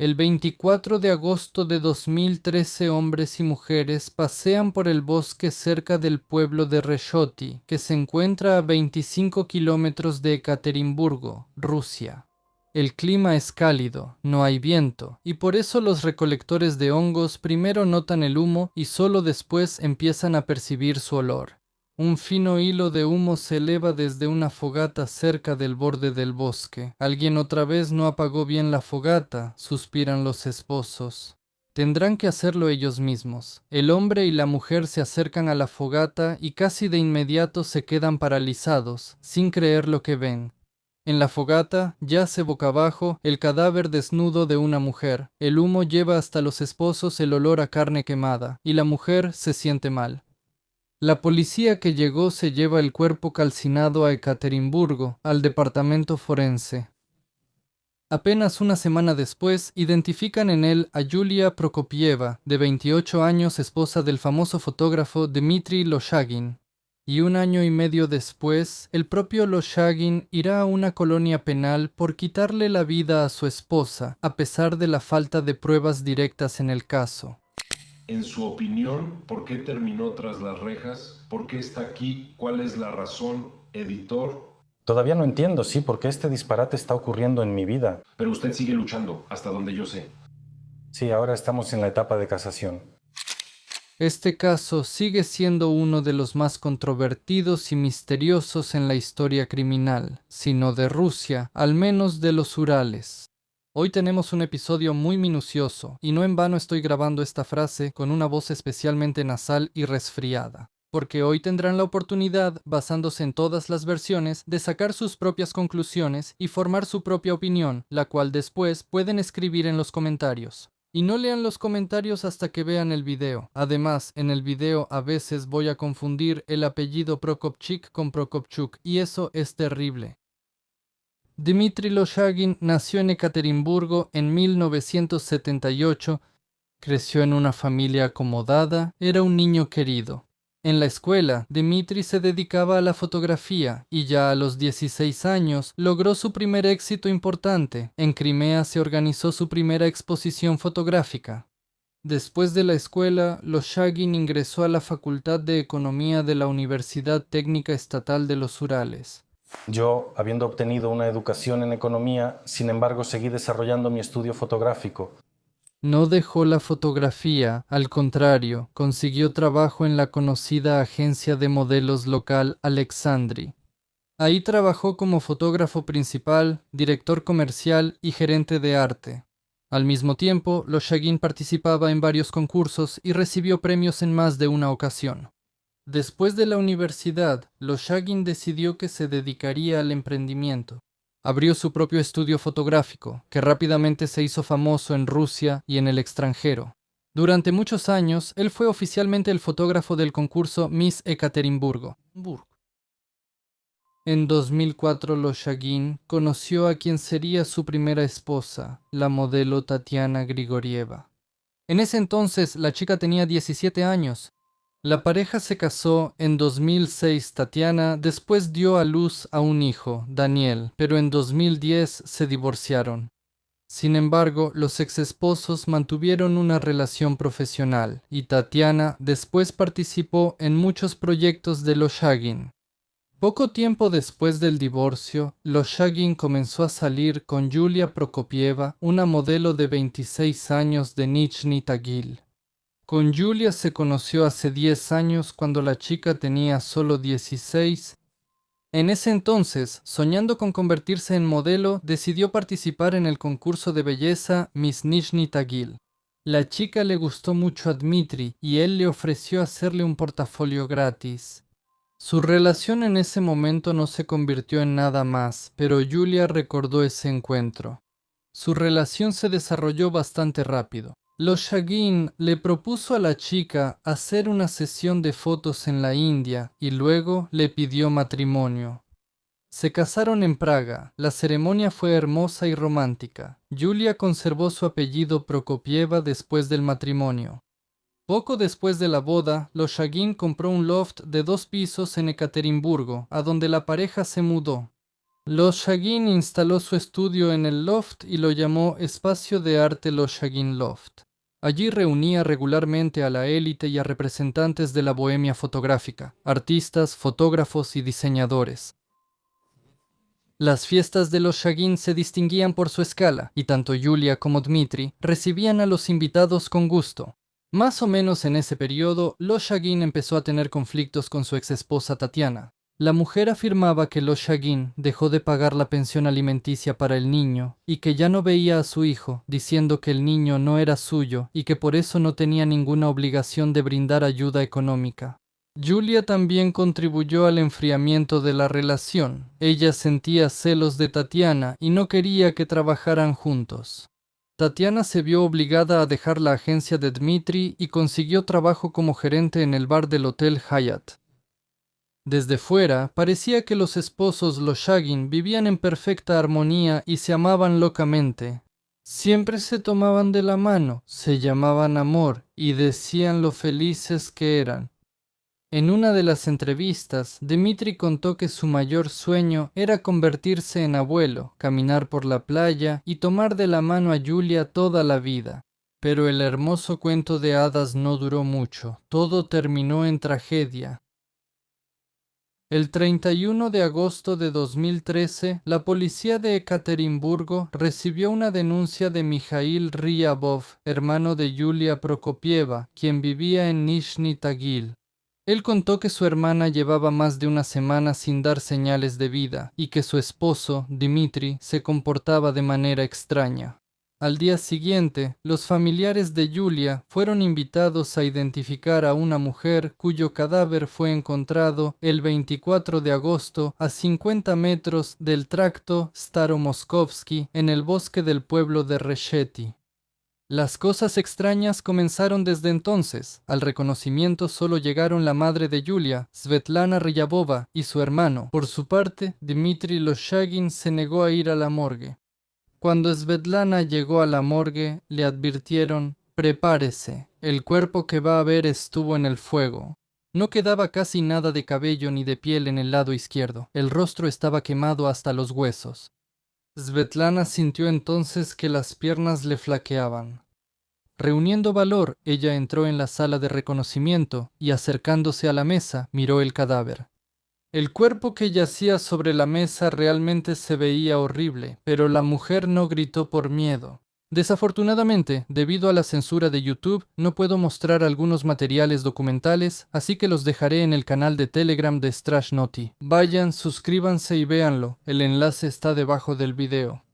El 24 de agosto de 2013 hombres y mujeres pasean por el bosque cerca del pueblo de Reshoti, que se encuentra a 25 kilómetros de Ekaterimburgo, Rusia. El clima es cálido, no hay viento, y por eso los recolectores de hongos primero notan el humo y solo después empiezan a percibir su olor. Un fino hilo de humo se eleva desde una fogata cerca del borde del bosque. Alguien otra vez no apagó bien la fogata, suspiran los esposos. Tendrán que hacerlo ellos mismos. El hombre y la mujer se acercan a la fogata y casi de inmediato se quedan paralizados, sin creer lo que ven. En la fogata yace boca abajo el cadáver desnudo de una mujer. El humo lleva hasta los esposos el olor a carne quemada, y la mujer se siente mal. La policía que llegó se lleva el cuerpo calcinado a Ekaterimburgo, al departamento forense. Apenas una semana después, identifican en él a Yulia Prokopieva, de 28 años, esposa del famoso fotógrafo Dmitry Loshagin. Y un año y medio después, el propio Loshagin irá a una colonia penal por quitarle la vida a su esposa, a pesar de la falta de pruebas directas en el caso. En su opinión, ¿por qué terminó tras las rejas? ¿Por qué está aquí? ¿Cuál es la razón, editor? Todavía no entiendo, sí, por qué este disparate está ocurriendo en mi vida. Pero usted sigue luchando, hasta donde yo sé. Sí, ahora estamos en la etapa de casación. Este caso sigue siendo uno de los más controvertidos y misteriosos en la historia criminal, si no de Rusia, al menos de los Urales. Hoy tenemos un episodio muy minucioso, y no en vano estoy grabando esta frase con una voz especialmente nasal y resfriada, porque hoy tendrán la oportunidad, basándose en todas las versiones, de sacar sus propias conclusiones y formar su propia opinión, la cual después pueden escribir en los comentarios. Y no lean los comentarios hasta que vean el video. Además, en el video a veces voy a confundir el apellido Prokopchik con Prokopchuk, y eso es terrible. Dmitry Loshagin nació en Ekaterimburgo en 1978, creció en una familia acomodada, era un niño querido. En la escuela, Dmitry se dedicaba a la fotografía y ya a los 16 años logró su primer éxito importante. En Crimea se organizó su primera exposición fotográfica. Después de la escuela, Loshagin ingresó a la Facultad de Economía de la Universidad Técnica Estatal de los Urales. Yo, habiendo obtenido una educación en economía, sin embargo, seguí desarrollando mi estudio fotográfico. No dejó la fotografía, al contrario, consiguió trabajo en la conocida agencia de modelos local Alexandri. Ahí trabajó como fotógrafo principal, director comercial y gerente de arte. Al mismo tiempo, Loshagin participaba en varios concursos y recibió premios en más de una ocasión. Después de la universidad, Loshagin decidió que se dedicaría al emprendimiento. Abrió su propio estudio fotográfico, que rápidamente se hizo famoso en Rusia y en el extranjero. Durante muchos años, él fue oficialmente el fotógrafo del concurso Miss Ekaterimburgo. En 2004, Loshagin conoció a quien sería su primera esposa, la modelo Tatiana Grigorieva. En ese entonces, la chica tenía 17 años. La pareja se casó en 2006. Tatiana después dio a luz a un hijo, Daniel, pero en 2010 se divorciaron. Sin embargo, los exesposos mantuvieron una relación profesional y Tatiana después participó en muchos proyectos de Loshagin. Poco tiempo después del divorcio, Loshagin comenzó a salir con Yulia Prokopieva, una modelo de 26 años de Nizhny Tagil. Con Yulia se conoció hace 10 años cuando la chica tenía solo 16. En ese entonces, soñando con convertirse en modelo, decidió participar en el concurso de belleza Miss Nizhny Tagil. La chica le gustó mucho a Dmitry y él le ofreció hacerle un portafolio gratis. Su relación en ese momento no se convirtió en nada más, pero Yulia recordó ese encuentro. Su relación se desarrolló bastante rápido. Loshagin le propuso a la chica hacer una sesión de fotos en la India y luego le pidió matrimonio. Se casaron en Praga. La ceremonia fue hermosa y romántica. Yulia conservó su apellido Prokopieva después del matrimonio. Poco después de la boda, Loshagin compró un loft de 2 pisos en Ekaterimburgo, a donde la pareja se mudó. Loshagin instaló su estudio en el loft y lo llamó Espacio de Arte Loshagin Loft. Allí reunía regularmente a la élite y a representantes de la bohemia fotográfica, artistas, fotógrafos y diseñadores. Las fiestas de Loshagin se distinguían por su escala, y tanto Yulia como Dmitri recibían a los invitados con gusto. Más o menos en ese periodo, Loshagin empezó a tener conflictos con su exesposa Tatiana. La mujer afirmaba que Loshagin dejó de pagar la pensión alimenticia para el niño y que ya no veía a su hijo, diciendo que el niño no era suyo y que por eso no tenía ninguna obligación de brindar ayuda económica. Yulia también contribuyó al enfriamiento de la relación. Ella sentía celos de Tatiana y no quería que trabajaran juntos. Tatiana se vio obligada a dejar la agencia de Dmitri y consiguió trabajo como gerente en el bar del Hotel Hyatt. Desde fuera, parecía que los esposos Loshagin vivían en perfecta armonía y se amaban locamente. Siempre se tomaban de la mano, se llamaban amor y decían lo felices que eran. En una de las entrevistas, Dmitri contó que su mayor sueño era convertirse en abuelo, caminar por la playa y tomar de la mano a Yulia toda la vida. Pero el hermoso cuento de hadas no duró mucho, todo terminó en tragedia. El 31 de agosto de 2013, la policía de Ekaterimburgo recibió una denuncia de Mikhail Ryabov, hermano de Yulia Prokopieva, quien vivía en Nizhny Tagil. Él contó que su hermana llevaba más de una semana sin dar señales de vida y que su esposo, Dmitri, se comportaba de manera extraña. Al día siguiente, los familiares de Yulia fueron invitados a identificar a una mujer cuyo cadáver fue encontrado el 24 de agosto a 50 metros del tracto Staromoskovsky en el bosque del pueblo de Resheti. Las cosas extrañas comenzaron desde entonces. Al reconocimiento solo llegaron la madre de Yulia, Svetlana Ryabova, y su hermano. Por su parte, Dmitri Loshagin se negó a ir a la morgue. Cuando Svetlana llegó a la morgue, le advirtieron: «Prepárese, el cuerpo que va a ver estuvo en el fuego». No quedaba casi nada de cabello ni de piel en el lado izquierdo. El rostro estaba quemado hasta los huesos. Svetlana sintió entonces que las piernas le flaqueaban. Reuniendo valor, ella entró en la sala de reconocimiento y, acercándose a la mesa, miró el cadáver. El cuerpo que yacía sobre la mesa realmente se veía horrible, pero la mujer no gritó por miedo. Desafortunadamente, debido a la censura de YouTube, no puedo mostrar algunos materiales documentales, así que los dejaré en el canal de Telegram de Strash Naughty. Vayan, suscríbanse y véanlo, el enlace está debajo del video.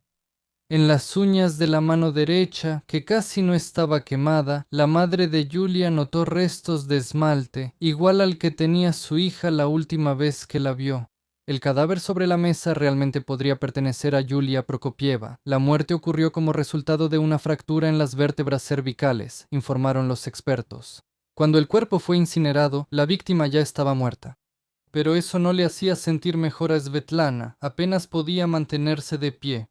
En las uñas de la mano derecha, que casi no estaba quemada, la madre de Yulia notó restos de esmalte, igual al que tenía su hija la última vez que la vio. El cadáver sobre la mesa realmente podría pertenecer a Yulia Prokopieva. La muerte ocurrió como resultado de una fractura en las vértebras cervicales, informaron los expertos. Cuando el cuerpo fue incinerado, la víctima ya estaba muerta. Pero eso no le hacía sentir mejor a Svetlana, apenas podía mantenerse de pie.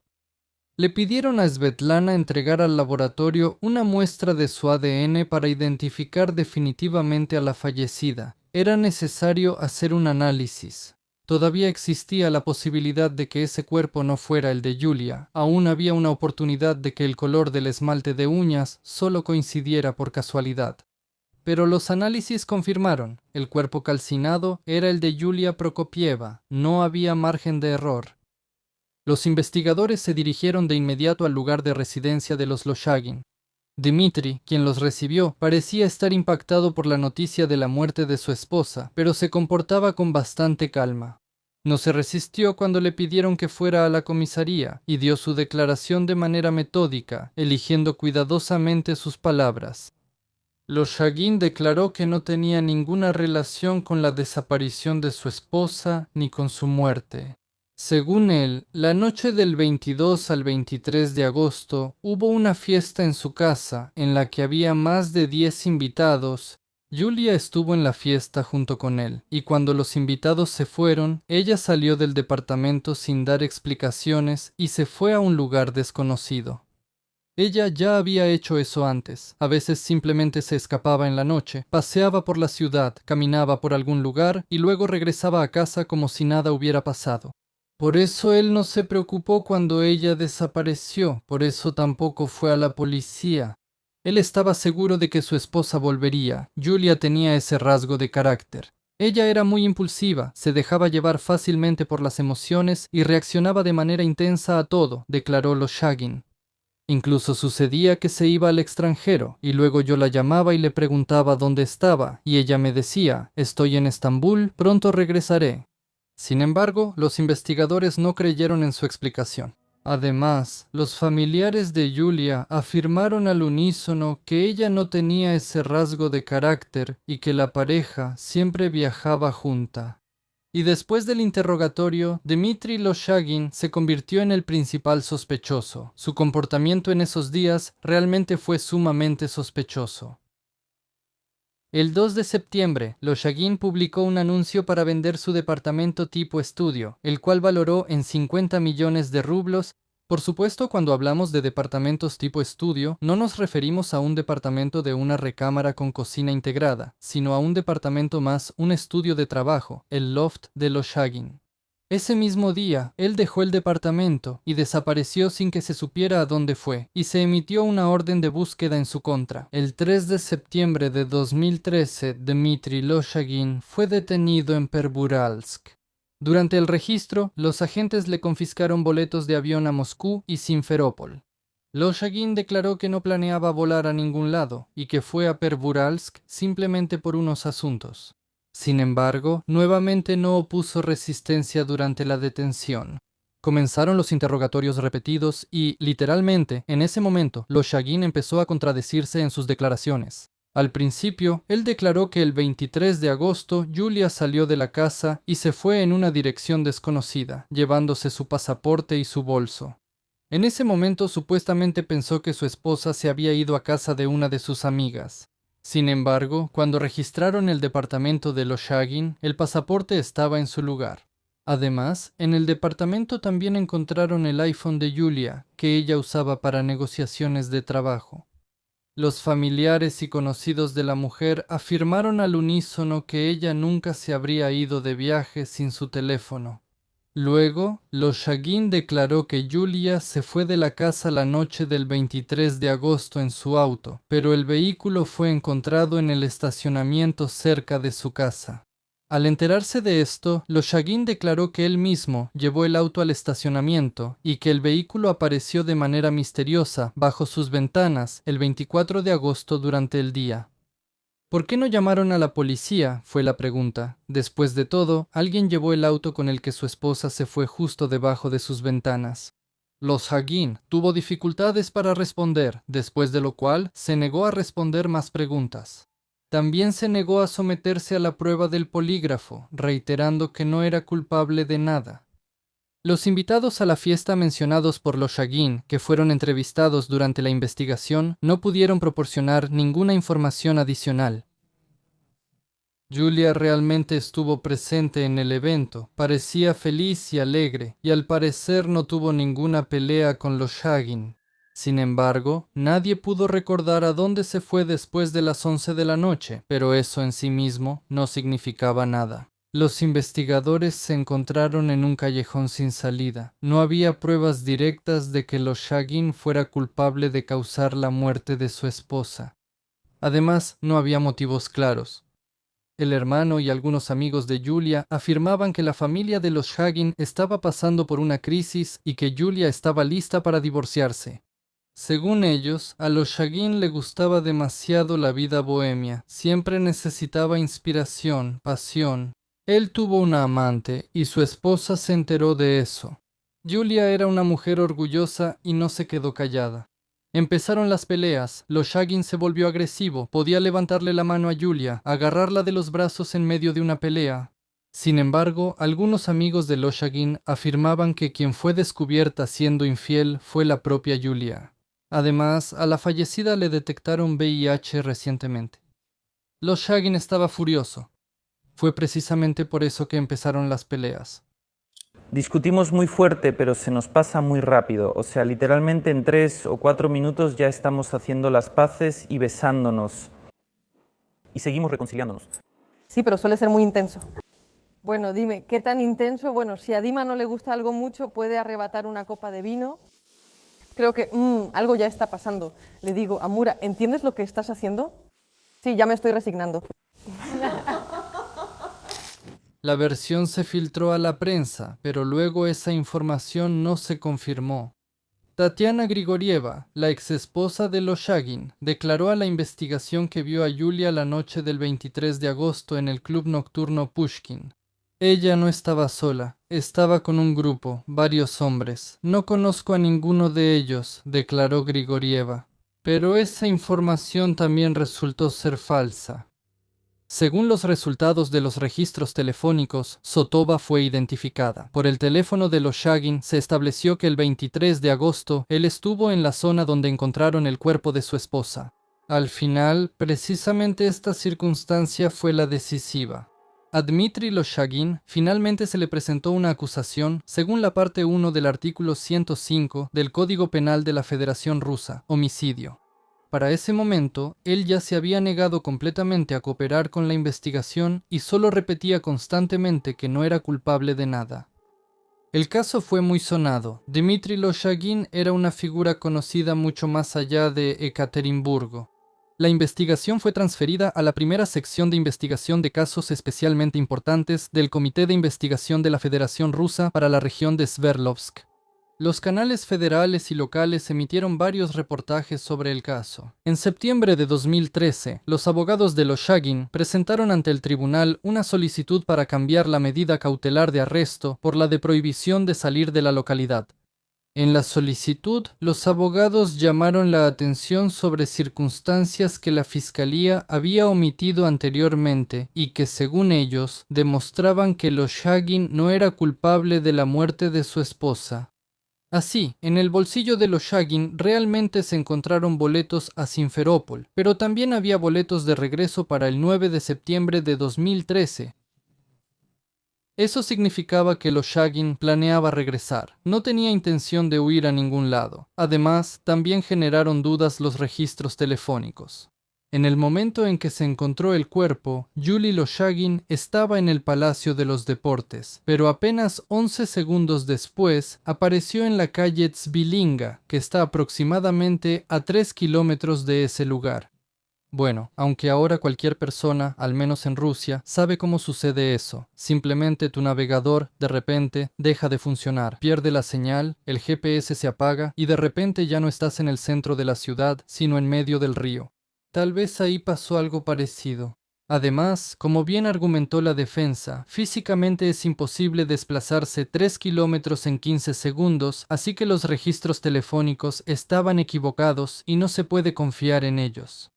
Le pidieron a Svetlana entregar al laboratorio una muestra de su ADN para identificar definitivamente a la fallecida. Era necesario hacer un análisis. Todavía existía la posibilidad de que ese cuerpo no fuera el de Yulia. Aún había una oportunidad de que el color del esmalte de uñas solo coincidiera por casualidad. Pero los análisis confirmaron, el cuerpo calcinado era el de Yulia Prokopieva. No había margen de error. Los investigadores se dirigieron de inmediato al lugar de residencia de los Loshagin. Dmitri, quien los recibió, parecía estar impactado por la noticia de la muerte de su esposa, pero se comportaba con bastante calma. No se resistió cuando le pidieron que fuera a la comisaría y dio su declaración de manera metódica, eligiendo cuidadosamente sus palabras. Loshagin declaró que no tenía ninguna relación con la desaparición de su esposa ni con su muerte. Según él, la noche del 22 al 23 de agosto hubo una fiesta en su casa en la que había más de 10 invitados. Yulia estuvo en la fiesta junto con él, y cuando los invitados se fueron, ella salió del departamento sin dar explicaciones y se fue a un lugar desconocido. Ella ya había hecho eso antes. A veces simplemente se escapaba en la noche, paseaba por la ciudad, caminaba por algún lugar y luego regresaba a casa como si nada hubiera pasado. Por eso él no se preocupó cuando ella desapareció, por eso tampoco fue a la policía. Él estaba seguro de que su esposa volvería. Julia tenía ese rasgo de carácter. Ella era muy impulsiva, se dejaba llevar fácilmente por las emociones y reaccionaba de manera intensa a todo, declaró Loshagin. Incluso sucedía que se iba al extranjero, y luego yo la llamaba y le preguntaba dónde estaba, y ella me decía, estoy en Estambul, pronto regresaré. Sin embargo, los investigadores no creyeron en su explicación. Además, los familiares de Julia afirmaron al unísono que ella no tenía ese rasgo de carácter y que la pareja siempre viajaba junta. Y después del interrogatorio, Dmitry Loshagin se convirtió en el principal sospechoso. Su comportamiento en esos días realmente fue sumamente sospechoso. El 2 de septiembre, Loshagin publicó un anuncio para vender su departamento tipo estudio, el cual valoró en 50 millones de rublos. Por supuesto, cuando hablamos de departamentos tipo estudio, no nos referimos a un departamento de una recámara con cocina integrada, sino a un departamento más un estudio de trabajo, el loft de Loshagin. Ese mismo día, él dejó el departamento y desapareció sin que se supiera a dónde fue, y se emitió una orden de búsqueda en su contra. El 3 de septiembre de 2013, Dmitry Loshagin fue detenido en Perburalsk. Durante el registro, los agentes le confiscaron boletos de avión a Moscú y Simferópol. Loshagin declaró que no planeaba volar a ningún lado y que fue a Perburalsk simplemente por unos asuntos. Sin embargo, nuevamente no opuso resistencia durante la detención. Comenzaron los interrogatorios repetidos y, literalmente, en ese momento, Loshagin empezó a contradecirse en sus declaraciones. Al principio, él declaró que el 23 de agosto Julia salió de la casa y se fue en una dirección desconocida, llevándose su pasaporte y su bolso. En ese momento supuestamente pensó que su esposa se había ido a casa de una de sus amigas. Sin embargo, cuando registraron el departamento de Loshagin, el pasaporte estaba en su lugar. Además, en el departamento también encontraron el iPhone de Julia, que ella usaba para negociaciones de trabajo. Los familiares y conocidos de la mujer afirmaron al unísono que ella nunca se habría ido de viaje sin su teléfono. Luego, Loshagin declaró que Julia se fue de la casa la noche del 23 de agosto en su auto, pero el vehículo fue encontrado en el estacionamiento cerca de su casa. Al enterarse de esto, Loshagin declaró que él mismo llevó el auto al estacionamiento y que el vehículo apareció de manera misteriosa bajo sus ventanas el 24 de agosto durante el día. ¿Por qué no llamaron a la policía?, fue la pregunta. Después de todo, alguien llevó el auto con el que su esposa se fue justo debajo de sus ventanas. Loshagin tuvo dificultades para responder, después de lo cual se negó a responder más preguntas. También se negó a someterse a la prueba del polígrafo, reiterando que no era culpable de nada. Los invitados a la fiesta mencionados por Loshagin, que fueron entrevistados durante la investigación, no pudieron proporcionar ninguna información adicional. Julia realmente estuvo presente en el evento, parecía feliz y alegre, y al parecer no tuvo ninguna pelea con Loshagin. Sin embargo, nadie pudo recordar a dónde se fue después de las 11 de la noche, pero eso en sí mismo no significaba nada. Los investigadores se encontraron en un callejón sin salida. No había pruebas directas de que Loshagin fuera culpable de causar la muerte de su esposa. Además, no había motivos claros. El hermano y algunos amigos de Julia afirmaban que la familia de Loshagin estaba pasando por una crisis y que Julia estaba lista para divorciarse. Según ellos, a Loshagin le gustaba demasiado la vida bohemia. Siempre necesitaba inspiración, pasión. Él tuvo una amante y su esposa se enteró de eso. Julia era una mujer orgullosa y no se quedó callada. Empezaron las peleas, Loshagin se volvió agresivo, podía levantarle la mano a Julia, agarrarla de los brazos en medio de una pelea. Sin embargo, algunos amigos de Loshagin afirmaban que quien fue descubierta siendo infiel fue la propia Julia. Además, a la fallecida le detectaron VIH recientemente. Loshagin estaba furioso. Fue precisamente por eso que empezaron las peleas. Discutimos muy fuerte, pero se nos pasa muy rápido. O sea, literalmente en 3 o 4 minutos ya estamos haciendo las paces y besándonos. Y seguimos reconciliándonos. Sí, pero suele ser muy intenso. Bueno, dime, ¿qué tan intenso? Bueno, si a Dima no le gusta algo mucho, puede arrebatar una copa de vino. Creo que algo ya está pasando. Le digo, Amura, ¿entiendes lo que estás haciendo? Sí, ya me estoy resignando. La versión se filtró a la prensa, pero luego esa información no se confirmó. Tatiana Grigorieva, la exesposa de Loshagin, declaró a la investigación que vio a Yulia la noche del 23 de agosto en el club nocturno Pushkin. Ella no estaba sola, estaba con un grupo, varios hombres. No conozco a ninguno de ellos, declaró Grigorieva. Pero esa información también resultó ser falsa. Según los resultados de los registros telefónicos, Sotova fue identificada. Por el teléfono de Loshagin se estableció que el 23 de agosto él estuvo en la zona donde encontraron el cuerpo de su esposa. Al final, precisamente esta circunstancia fue la decisiva. A Dmitry Loshagin finalmente se le presentó una acusación según la parte 1 del artículo 105 del Código Penal de la Federación Rusa, homicidio. Para ese momento, él ya se había negado completamente a cooperar con la investigación y solo repetía constantemente que no era culpable de nada. El caso fue muy sonado. Dmitry Loshagin era una figura conocida mucho más allá de Ekaterimburgo. La investigación fue transferida a la primera sección de investigación de casos especialmente importantes del Comité de Investigación de la Federación Rusa para la región de Sverdlovsk. Los canales federales y locales emitieron varios reportajes sobre el caso. En septiembre de 2013, los abogados de Loshagin presentaron ante el tribunal una solicitud para cambiar la medida cautelar de arresto por la de prohibición de salir de la localidad. En la solicitud, los abogados llamaron la atención sobre circunstancias que la Fiscalía había omitido anteriormente y que, según ellos, demostraban que Loshagin no era culpable de la muerte de su esposa. Así, en el bolsillo de Loshagin realmente se encontraron boletos a Simferópol, pero también había boletos de regreso para el 9 de septiembre de 2013. Eso significaba que Loshagin planeaba regresar. No tenía intención de huir a ningún lado. Además, también generaron dudas los registros telefónicos. En el momento en que se encontró el cuerpo, Yuli Loshagin estaba en el Palacio de los Deportes, pero apenas 11 segundos después apareció en la calle Tzvilinga, que está aproximadamente a 3 kilómetros de ese lugar. Bueno, aunque ahora cualquier persona, al menos en Rusia, sabe cómo sucede eso. Simplemente tu navegador, de repente, deja de funcionar, pierde la señal, el GPS se apaga y de repente ya no estás en el centro de la ciudad, sino en medio del río. Tal vez ahí pasó algo parecido. Además, como bien argumentó la defensa, físicamente es imposible desplazarse 3 kilómetros en 15 segundos, así que los registros telefónicos estaban equivocados y no se puede confiar en ellos.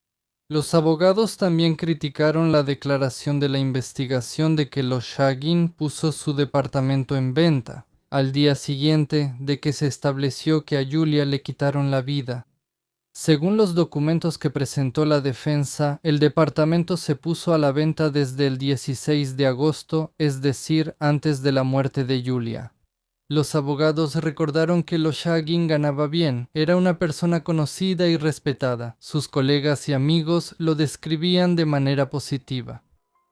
Los abogados también criticaron la declaración de la investigación de que Loshagin puso su departamento en venta, al día siguiente de que se estableció que a Yulia le quitaron la vida. Según los documentos que presentó la defensa, el departamento se puso a la venta desde el 16 de agosto, es decir, antes de la muerte de Yulia. Los abogados recordaron que Loshagin ganaba bien, era una persona conocida y respetada. Sus colegas y amigos lo describían de manera positiva.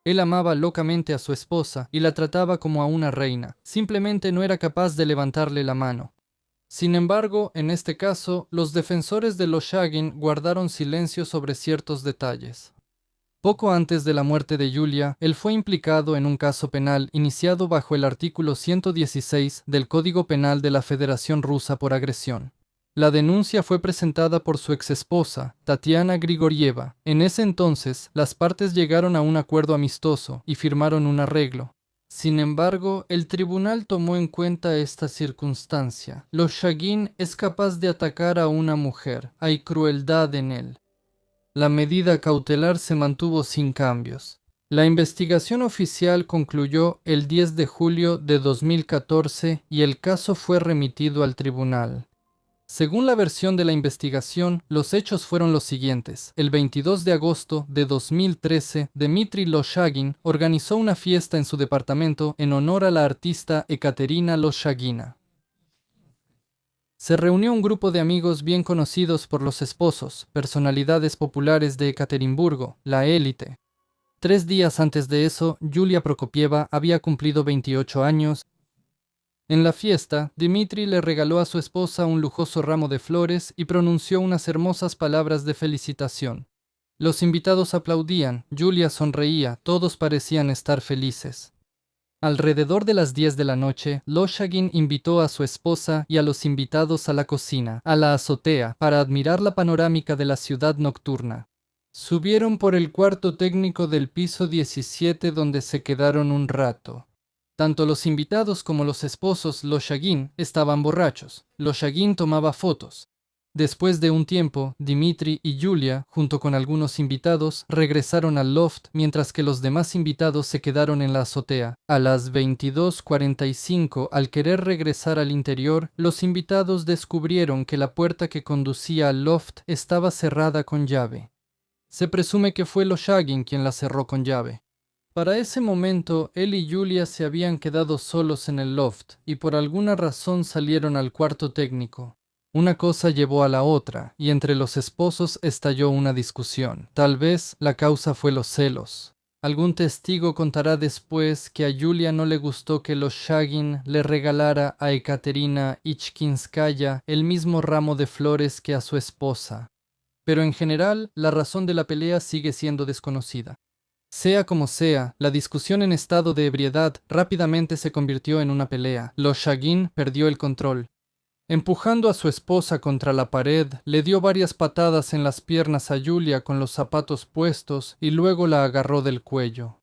Él amaba locamente a su esposa y la trataba como a una reina, simplemente no era capaz de levantarle la mano. Sin embargo, en este caso, los defensores de Loshagin guardaron silencio sobre ciertos detalles. Poco antes de la muerte de Yulia, él fue implicado en un caso penal iniciado bajo el artículo 116 del Código Penal de la Federación Rusa por agresión. La denuncia fue presentada por su exesposa, Tatiana Grigorieva. En ese entonces, las partes llegaron a un acuerdo amistoso y firmaron un arreglo. Sin embargo, el tribunal tomó en cuenta esta circunstancia. Loshagin es capaz de atacar a una mujer. Hay crueldad en él. La medida cautelar se mantuvo sin cambios. La investigación oficial concluyó el 10 de julio de 2014 y el caso fue remitido al tribunal. Según la versión de la investigación, los hechos fueron los siguientes. El 22 de agosto de 2013, Dmitry Loshagin organizó una fiesta en su departamento en honor a la artista Ekaterina Loshagina. Se reunió un grupo de amigos bien conocidos por los esposos, personalidades populares de Ekaterimburgo, la élite. 3 días antes de eso, Yulia Prokopieva había cumplido 28 años. En la fiesta, Dmitri le regaló a su esposa un lujoso ramo de flores y pronunció unas hermosas palabras de felicitación. Los invitados aplaudían, Yulia sonreía, todos parecían estar felices. Alrededor de las 10 de la noche, Loshagin invitó a su esposa y a los invitados a la cocina, a la azotea, para admirar la panorámica de la ciudad nocturna. Subieron por el cuarto técnico del piso 17 donde se quedaron un rato. Tanto los invitados como los esposos Loshagin estaban borrachos. Loshagin tomaba fotos. Después de un tiempo, Dmitri y Yulia, junto con algunos invitados, regresaron al loft, mientras que los demás invitados se quedaron en la azotea. A las 22:45, al querer regresar al interior, los invitados descubrieron que la puerta que conducía al loft estaba cerrada con llave. Se presume que fue Loshagin quien la cerró con llave. Para ese momento, él y Yulia se habían quedado solos en el loft, y por alguna razón salieron al cuarto técnico. Una cosa llevó a la otra, y entre los esposos estalló una discusión. Tal vez la causa fue los celos. Algún testigo contará después que a Yulia no le gustó que Loshagin le regalara a Ekaterina Ichkinskaya el mismo ramo de flores que a su esposa. Pero en general, la razón de la pelea sigue siendo desconocida. Sea como sea, la discusión en estado de ebriedad rápidamente se convirtió en una pelea. Loshagin perdió el control. Empujando a su esposa contra la pared, le dio varias patadas en las piernas a Yulia con los zapatos puestos y luego la agarró del cuello.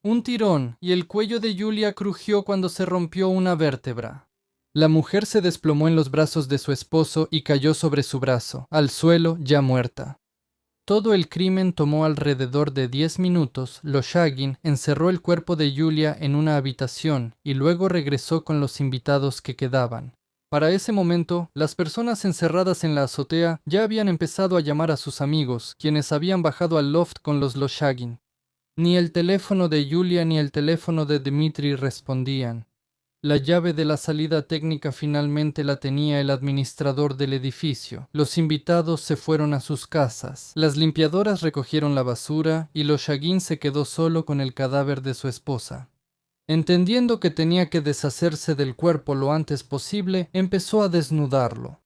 Un tirón, y el cuello de Yulia crujió cuando se rompió una vértebra. La mujer se desplomó en los brazos de su esposo y cayó sobre su brazo, al suelo ya muerta. Todo el crimen tomó alrededor de 10 minutos. Loshagin encerró el cuerpo de Yulia en una habitación y luego regresó con los invitados que quedaban. Para ese momento, las personas encerradas en la azotea ya habían empezado a llamar a sus amigos, quienes habían bajado al loft con los Loshagin. Ni el teléfono de Yulia ni el teléfono de Dmitri respondían. La llave de la salida técnica finalmente la tenía el administrador del edificio. Los invitados se fueron a sus casas. Las limpiadoras recogieron la basura y Loshagin se quedó solo con el cadáver de su esposa. Entendiendo que tenía que deshacerse del cuerpo lo antes posible, empezó a desnudarlo.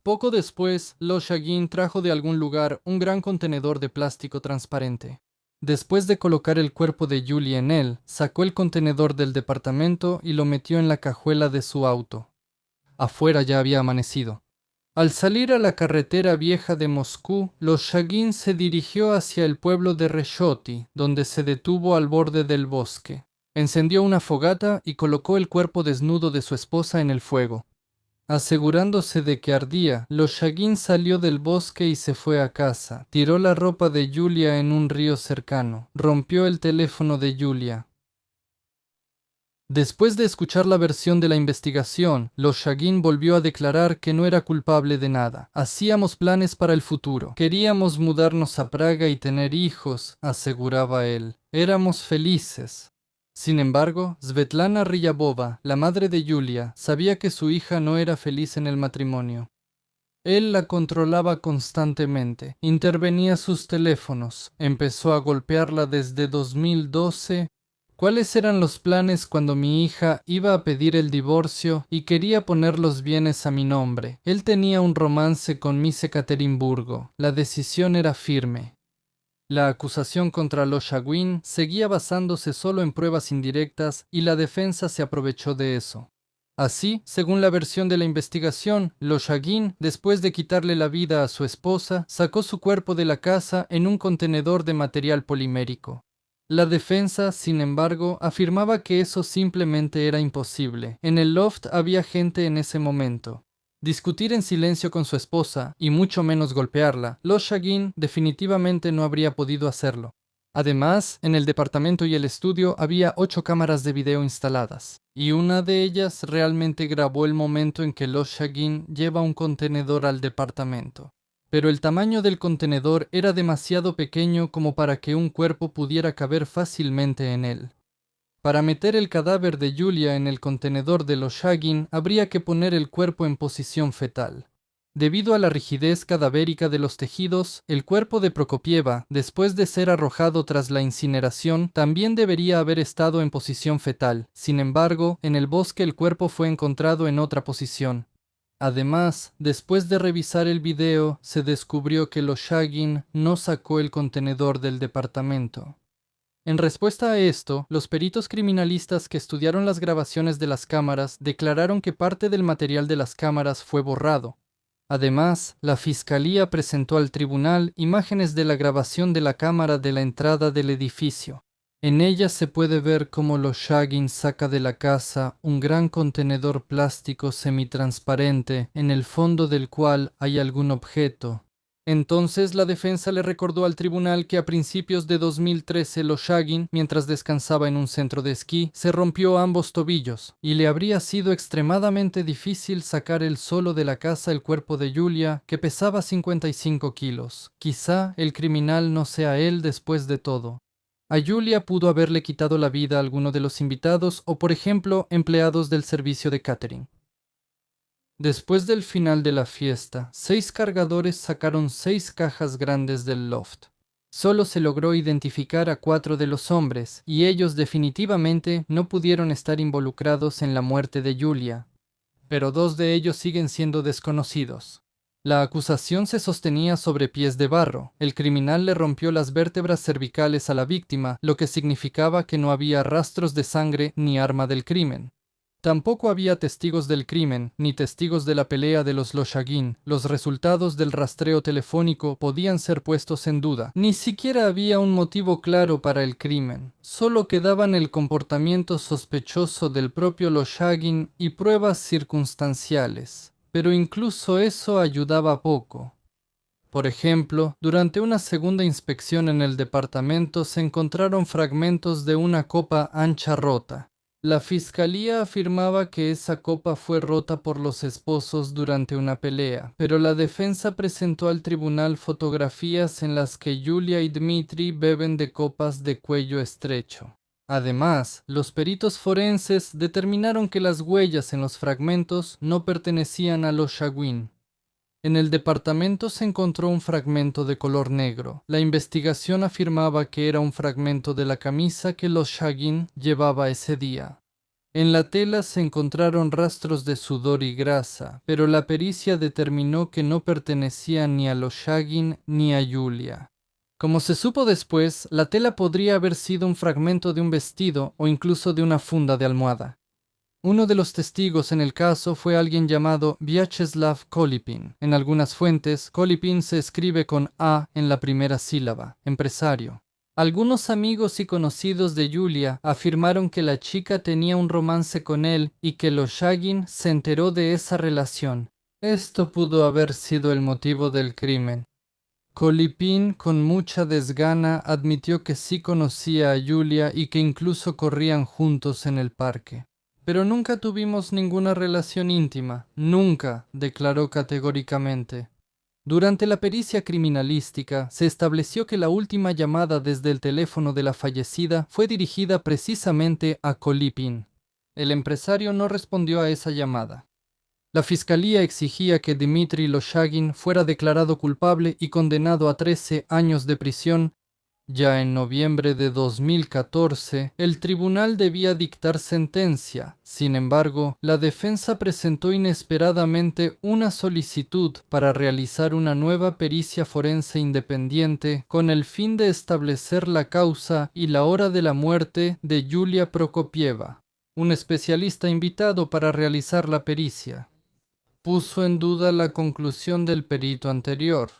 Poco después, Loshagin trajo de algún lugar un gran contenedor de plástico transparente. Después de colocar el cuerpo de Yulia en él, sacó el contenedor del departamento y lo metió en la cajuela de su auto. Afuera ya había amanecido. Al salir a la carretera vieja de Moscú, Loshagin se dirigió hacia el pueblo de Reshoti, donde se detuvo al borde del bosque. Encendió una fogata y colocó el cuerpo desnudo de su esposa en el fuego. Asegurándose de que ardía, Loshagin salió del bosque y se fue a casa. Tiró la ropa de Yulia en un río cercano. Rompió el teléfono de Yulia. Después de escuchar la versión de la investigación, Loshagin volvió a declarar que no era culpable de nada. Hacíamos planes para el futuro. Queríamos mudarnos a Praga y tener hijos, aseguraba él. Éramos felices. Sin embargo, Svetlana Ryabova, la madre de Yulia, sabía que su hija no era feliz en el matrimonio. Él la controlaba constantemente, intervenía sus teléfonos, empezó a golpearla desde 2012. ¿Cuáles eran los planes cuando mi hija iba a pedir el divorcio y quería poner los bienes a mi nombre? Él tenía un romance con Miss Ekaterimburgo. La decisión era firme. La acusación contra Loshagin seguía basándose solo en pruebas indirectas y la defensa se aprovechó de eso. Así, según la versión de la investigación, Loshagin, después de quitarle la vida a su esposa, sacó su cuerpo de la casa en un contenedor de material polimérico. La defensa, sin embargo, afirmaba que eso simplemente era imposible. En el loft había gente en ese momento. Discutir en silencio con su esposa, y mucho menos golpearla, Loshagin definitivamente no habría podido hacerlo. Además, en el departamento y el estudio había 8 cámaras de video instaladas, y una de ellas realmente grabó el momento en que Loshagin lleva un contenedor al departamento. Pero el tamaño del contenedor era demasiado pequeño como para que un cuerpo pudiera caber fácilmente en él. Para meter el cadáver de Yulia en el contenedor de Loshagin, habría que poner el cuerpo en posición fetal. Debido a la rigidez cadavérica de los tejidos, el cuerpo de Prokopieva, después de ser arrojado tras la incineración, también debería haber estado en posición fetal. Sin embargo, en el bosque el cuerpo fue encontrado en otra posición. Además, después de revisar el video, se descubrió que Loshagin no sacó el contenedor del departamento. En respuesta a esto, los peritos criminalistas que estudiaron las grabaciones de las cámaras declararon que parte del material de las cámaras fue borrado. Además, la fiscalía presentó al tribunal imágenes de la grabación de la cámara de la entrada del edificio. En ella se puede ver cómo Loshagin saca de la casa un gran contenedor plástico semitransparente en el fondo del cual hay algún objeto. Entonces la defensa le recordó al tribunal que a principios de 2013 Loshagin, mientras descansaba en un centro de esquí, se rompió ambos tobillos y le habría sido extremadamente difícil sacar él solo de la casa el cuerpo de Yulia, que pesaba 55 kilos. Quizá el criminal no sea él después de todo. A Yulia pudo haberle quitado la vida a alguno de los invitados o, por ejemplo, empleados del servicio de catering. Después del final de la fiesta, 6 cargadores sacaron 6 cajas grandes del loft. Solo se logró identificar a 4 de los hombres, y ellos definitivamente no pudieron estar involucrados en la muerte de Yulia. Pero 2 de ellos siguen siendo desconocidos. La acusación se sostenía sobre pies de barro. El criminal le rompió las vértebras cervicales a la víctima, lo que significaba que no había rastros de sangre ni arma del crimen. Tampoco había testigos del crimen, ni testigos de la pelea de los Loshagin. Los resultados del rastreo telefónico podían ser puestos en duda. Ni siquiera había un motivo claro para el crimen. Solo quedaban el comportamiento sospechoso del propio Loshagin y pruebas circunstanciales. Pero incluso eso ayudaba poco. Por ejemplo, durante una segunda inspección en el departamento se encontraron fragmentos de una copa ancha rota. La fiscalía afirmaba que esa copa fue rota por los esposos durante una pelea, pero la defensa presentó al tribunal fotografías en las que Yulia y Dmitri beben de copas de cuello estrecho. Además, los peritos forenses determinaron que las huellas en los fragmentos no pertenecían a Loshagin. En el departamento se encontró un fragmento de color negro. La investigación afirmaba que era un fragmento de la camisa que Loshagin llevaba ese día. En la tela se encontraron rastros de sudor y grasa, pero la pericia determinó que no pertenecía ni a Loshagin ni a Yulia. Como se supo después, la tela podría haber sido un fragmento de un vestido o incluso de una funda de almohada. Uno de los testigos en el caso fue alguien llamado Vyacheslav Kolipin. En algunas fuentes, Kolipin se escribe con A en la primera sílaba, empresario. Algunos amigos y conocidos de Yulia afirmaron que la chica tenía un romance con él y que Loshagin se enteró de esa relación. Esto pudo haber sido el motivo del crimen. Kolipin, con mucha desgana, admitió que sí conocía a Yulia y que incluso corrían juntos en el parque. Pero nunca tuvimos ninguna relación íntima, nunca, declaró categóricamente. Durante la pericia criminalística, se estableció que la última llamada desde el teléfono de la fallecida fue dirigida precisamente a Kolipin. El empresario no respondió a esa llamada. La fiscalía exigía que Dmitri Loshagin fuera declarado culpable y condenado a 13 años de prisión. Ya en noviembre de 2014, el tribunal debía dictar sentencia. Sin embargo, la defensa presentó inesperadamente una solicitud para realizar una nueva pericia forense independiente con el fin de establecer la causa y la hora de la muerte de Yulia Prokopieva. Un especialista invitado para realizar la pericia puso en duda la conclusión del perito anterior.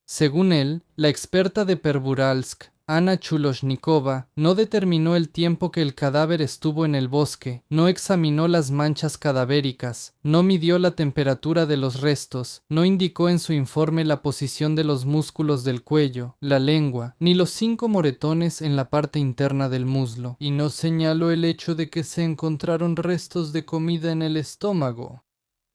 Según él, la experta de Perburalsk, Anna Chuloshnikova, no determinó el tiempo que el cadáver estuvo en el bosque, no examinó las manchas cadavéricas, no midió la temperatura de los restos, no indicó en su informe la posición de los músculos del cuello, la lengua, ni los 5 moretones en la parte interna del muslo, y no señaló el hecho de que se encontraron restos de comida en el estómago.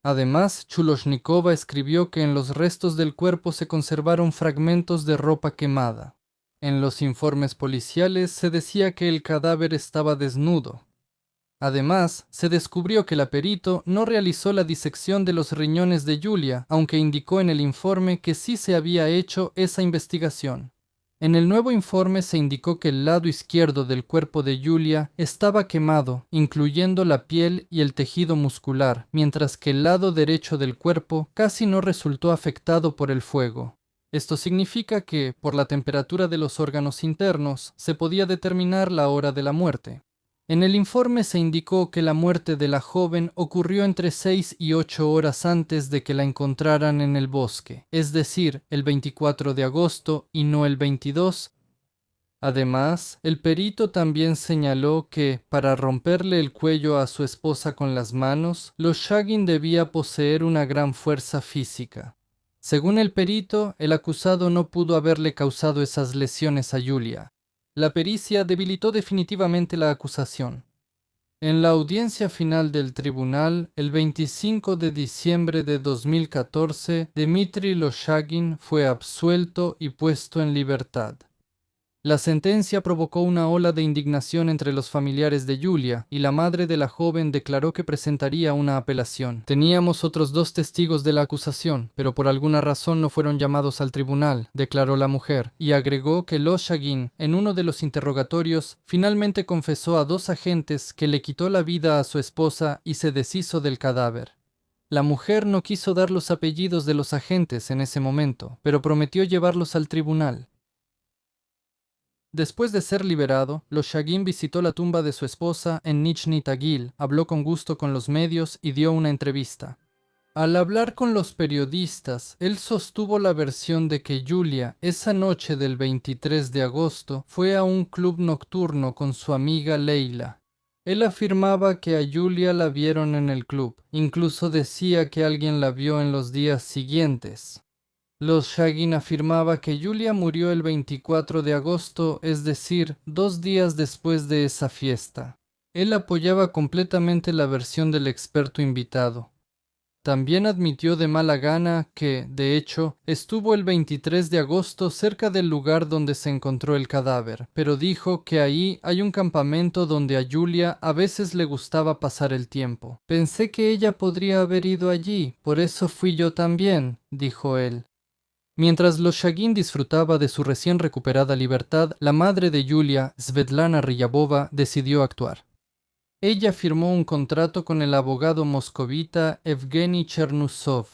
Además, Chuloshnikova escribió que en los restos del cuerpo se conservaron fragmentos de ropa quemada. En los informes policiales se decía que el cadáver estaba desnudo. Además, se descubrió que la perito no realizó la disección de los riñones de Julia, aunque indicó en el informe que sí se había hecho esa investigación. En el nuevo informe se indicó que el lado izquierdo del cuerpo de Julia estaba quemado, incluyendo la piel y el tejido muscular, mientras que el lado derecho del cuerpo casi no resultó afectado por el fuego. Esto significa que, por la temperatura de los órganos internos, se podía determinar la hora de la muerte. En el informe se indicó que la muerte de la joven ocurrió entre 6 y 8 horas antes de que la encontraran en el bosque, es decir, el 24 de agosto y no el 22. Además, el perito también señaló que, para romperle el cuello a su esposa con las manos, Loshagin debía poseer una gran fuerza física. Según el perito, el acusado no pudo haberle causado esas lesiones a Julia. La pericia debilitó definitivamente la acusación. En la audiencia final del tribunal, el 25 de diciembre de 2014, Dmitry Loshagin fue absuelto y puesto en libertad. La sentencia provocó una ola de indignación entre los familiares de Julia, y la madre de la joven declaró que presentaría una apelación. Teníamos otros 2 testigos de la acusación, pero por alguna razón no fueron llamados al tribunal, declaró la mujer, y agregó que Loshagin, en uno de los interrogatorios, finalmente confesó a 2 agentes que le quitó la vida a su esposa y se deshizo del cadáver. La mujer no quiso dar los apellidos de los agentes en ese momento, pero prometió llevarlos al tribunal. Después de ser liberado, Loshagin visitó la tumba de su esposa en Nizhny Tagil, habló con gusto con los medios y dio una entrevista. Al hablar con los periodistas, él sostuvo la versión de que Julia, esa noche del 23 de agosto, fue a un club nocturno con su amiga Leila. Él afirmaba que a Julia la vieron en el club, incluso decía que alguien la vio en los días siguientes. Loshagin afirmaba que Julia murió el 24 de agosto, es decir, 2 días después de esa fiesta. Él apoyaba completamente la versión del experto invitado. También admitió de mala gana que, de hecho, estuvo el 23 de agosto cerca del lugar donde se encontró el cadáver, pero dijo que ahí hay un campamento donde a Julia a veces le gustaba pasar el tiempo. Pensé que ella podría haber ido allí, por eso fui yo también, dijo él. Mientras Loshagin disfrutaba de su recién recuperada libertad, la madre de Julia, Svetlana Ryabova, decidió actuar. Ella firmó un contrato con el abogado moscovita Evgeny Chernusov,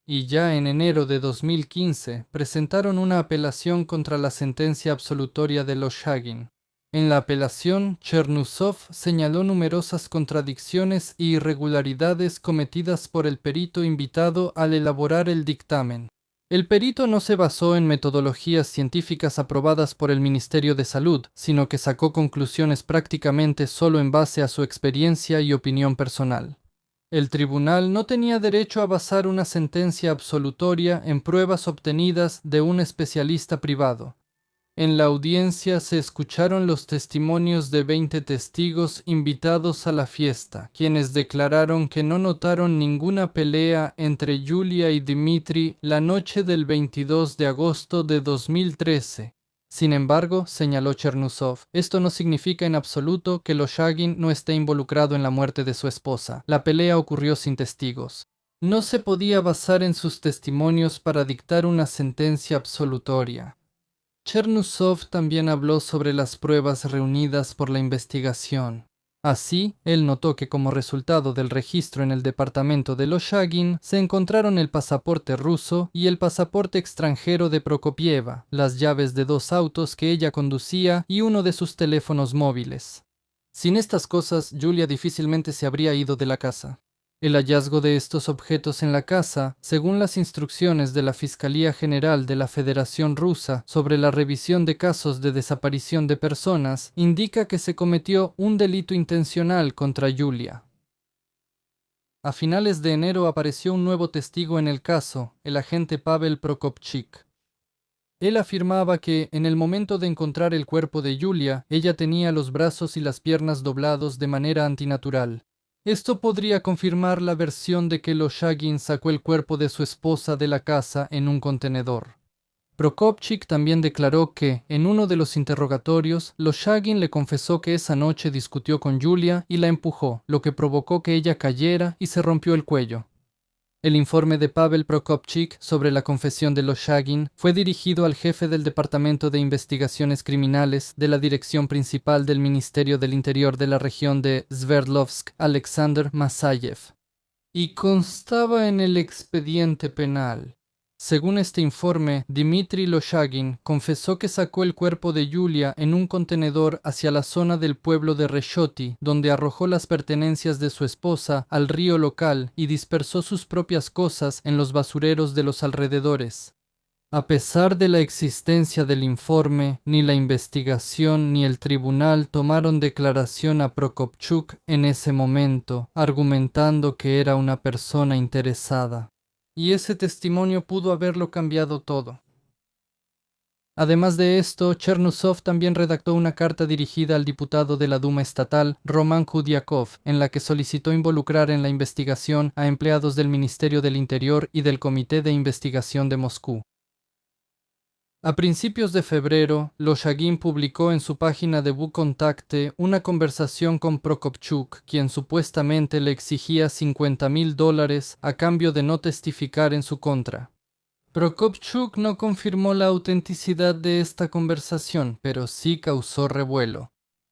y ya en enero de 2015 presentaron una apelación contra la sentencia absolutoria de Loshagin. En la apelación, Chernusov señaló numerosas contradicciones e irregularidades cometidas por el perito invitado al elaborar el dictamen. El perito no se basó en metodologías científicas aprobadas por el Ministerio de Salud, sino que sacó conclusiones prácticamente solo en base a su experiencia y opinión personal. El tribunal no tenía derecho a basar una sentencia absolutoria en pruebas obtenidas de un especialista privado. En la audiencia se escucharon los testimonios de 20 testigos invitados a la fiesta, quienes declararon que no notaron ninguna pelea entre Julia y Dmitry la noche del 22 de agosto de 2013. Sin embargo, señaló Chernusov, esto no significa en absoluto que Loshagin no esté involucrado en la muerte de su esposa. La pelea ocurrió sin testigos. No se podía basar en sus testimonios para dictar una sentencia absolutoria. Chernusov también habló sobre las pruebas reunidas por la investigación. Así, él notó que como resultado del registro en el departamento de Loshagin, se encontraron el pasaporte ruso y el pasaporte extranjero de Prokopieva, las llaves de 2 autos que ella conducía y uno de sus teléfonos móviles. Sin estas cosas, Julia difícilmente se habría ido de la casa. El hallazgo de estos objetos en la casa, según las instrucciones de la Fiscalía General de la Federación Rusa sobre la revisión de casos de desaparición de personas, indica que se cometió un delito intencional contra Julia. A finales de enero apareció un nuevo testigo en el caso, el agente Pavel Prokopchik. Él afirmaba que, en el momento de encontrar el cuerpo de Julia, ella tenía los brazos y las piernas doblados de manera antinatural. Esto podría confirmar la versión de que Loshagin sacó el cuerpo de su esposa de la casa en un contenedor. Prokopchik también declaró que, en uno de los interrogatorios, Loshagin le confesó que esa noche discutió con Yulia y la empujó, lo que provocó que ella cayera y se rompió el cuello. El informe de Pavel Prokopchik sobre la confesión de Loshagin fue dirigido al jefe del Departamento de Investigaciones Criminales de la Dirección Principal del Ministerio del Interior de la región de Sverdlovsk, Alexander Masayev, y constaba en el expediente penal. Según este informe, Dmitry Loshagin confesó que sacó el cuerpo de Yulia en un contenedor hacia la zona del pueblo de Reshoti, donde arrojó las pertenencias de su esposa al río local y dispersó sus propias cosas en los basureros de los alrededores. A pesar de la existencia del informe, ni la investigación ni el tribunal tomaron declaración a Prokopchuk en ese momento, argumentando que era una persona interesada. Y ese testimonio pudo haberlo cambiado todo. Además de esto, Chernusov también redactó una carta dirigida al diputado de la Duma estatal, Roman Kudiakov, en la que solicitó involucrar en la investigación a empleados del Ministerio del Interior y del Comité de Investigación de Moscú. A principios de febrero, Loshagin publicó en su página de VKontakte una conversación con Prokopchuk, quien supuestamente le exigía $50,000 a cambio de no testificar en su contra. Prokopchuk no confirmó la autenticidad de esta conversación, pero sí causó revuelo.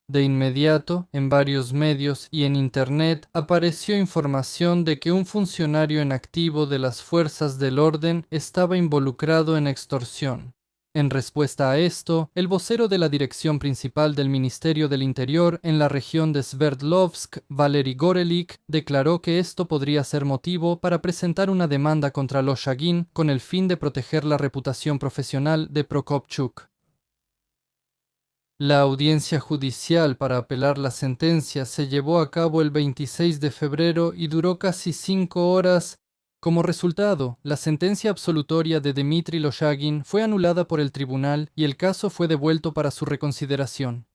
De inmediato, en varios medios y en Internet apareció información de que un funcionario en activo de las fuerzas del orden estaba involucrado en extorsión. En respuesta a esto, el vocero de la Dirección Principal del Ministerio del Interior en la región de Sverdlovsk, Valery Gorelik, declaró que esto podría ser motivo para presentar una demanda contra Loshagin con el fin de proteger la reputación profesional de Prokopchuk. La audiencia judicial para apelar la sentencia se llevó a cabo el 26 de febrero y duró casi 5 horas. Como resultado, la sentencia absolutoria de Dmitry Loshagin fue anulada por el tribunal y el caso fue devuelto para su reconsideración.